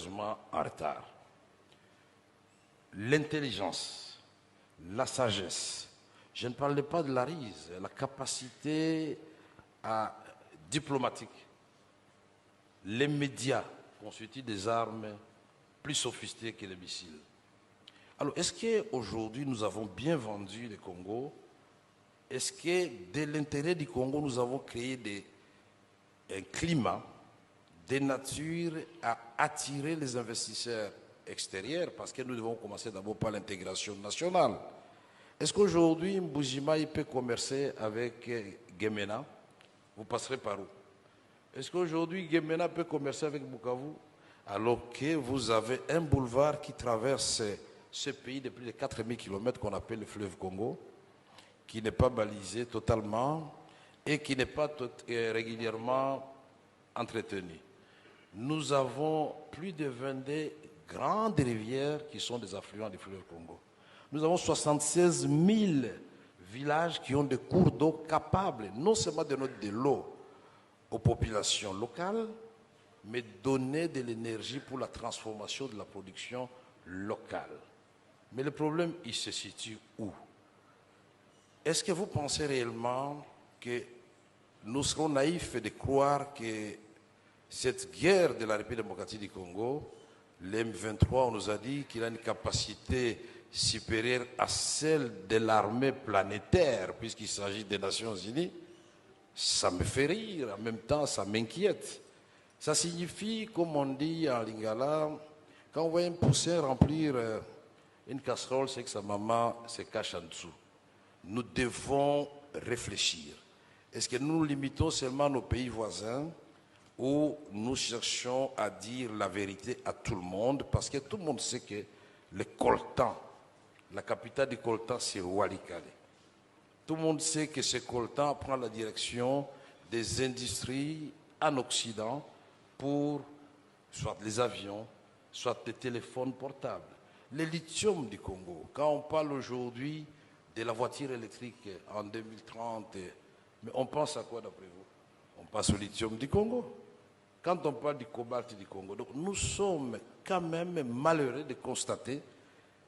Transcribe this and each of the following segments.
sérieusement en retard. L'intelligence, la sagesse, je ne parlais pas de la rise, la capacité diplomatique, les médias constituent des armes plus sophistiquées que les missiles. Alors, est-ce qu'aujourd'hui nous avons bien vendu le Congo? Est-ce que de l'intérêt du Congo, nous avons créé un climat de nature à attirer les investisseurs extérieurs, parce que nous devons commencer d'abord par l'intégration nationale. Est-ce qu'aujourd'hui, Mbujimaï peut commercer avec Gemena? Vous passerez par où? Est-ce qu'aujourd'hui, Gemena peut commercer avec Bukavu? Alors que vous avez un boulevard qui traverse ce pays de plus de 4000 km qu'on appelle le fleuve Congo, qui n'est pas balisé totalement et qui n'est pas régulièrement entretenu. Nous avons plus de 22 grandes rivières qui sont des affluents du fleuve Congo. Nous avons 76 000 villages qui ont des cours d'eau capables, non seulement de donner de l'eau aux populations locales, mais donner de l'énergie pour la transformation de la production locale. Mais le problème, il se situe où? Est-ce que vous pensez réellement que nous serons naïfs de croire que cette guerre de la République démocratique du Congo, l'M23, on nous a dit qu'il a une capacité supérieure à celle de l'armée planétaire, puisqu'il s'agit des Nations Unies? Ça me fait rire, en même temps ça m'inquiète. Ça signifie, comme on dit en lingala, quand on voit un poussin remplir une casserole, c'est que sa maman se cache en dessous. Nous devons réfléchir. Est-ce que nous nous limitons seulement à nos pays voisins ou nous cherchons à dire la vérité à tout le monde? Parce que tout le monde sait que le coltan, la capitale du coltan, c'est Walikale. Tout le monde sait que ce coltan prend la direction des industries en Occident pour soit les avions, soit les téléphones portables. Le lithium du Congo, quand on parle aujourd'hui de la voiture électrique en 2030, mais on pense à quoi d'après vous? On pense au lithium du Congo. Quand on parle du cobalt du Congo, donc nous sommes quand même malheureux de constater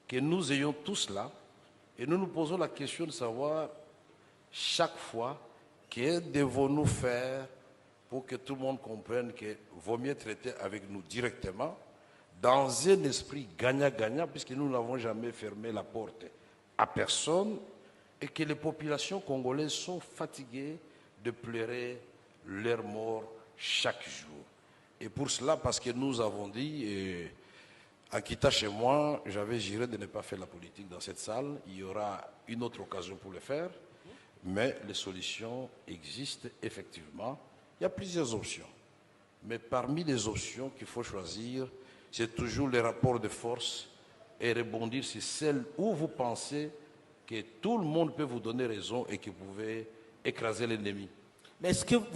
que nous ayons tout cela et nous nous posons la question de savoir chaque fois que devons-nous faire pour que tout le monde comprenne qu'il vaut mieux traiter avec nous directement dans un esprit gagnant-gagnant, puisque nous n'avons jamais fermé la porte à personne et que les populations congolaises sont fatiguées de pleurer leur mort chaque jour. Et pour cela, parce que nous avons dit, en quittant chez moi, j'avais juré de ne pas faire la politique dans cette salle. Il y aura une autre occasion pour le faire, mais les solutions existent effectivement. Il y a plusieurs options. Mais parmi les options qu'il faut choisir, c'est toujours les rapports de force et rebondir sur celles où vous pensez que tout le monde peut vous donner raison et que vous pouvez écraser l'ennemi. Mais est-ce que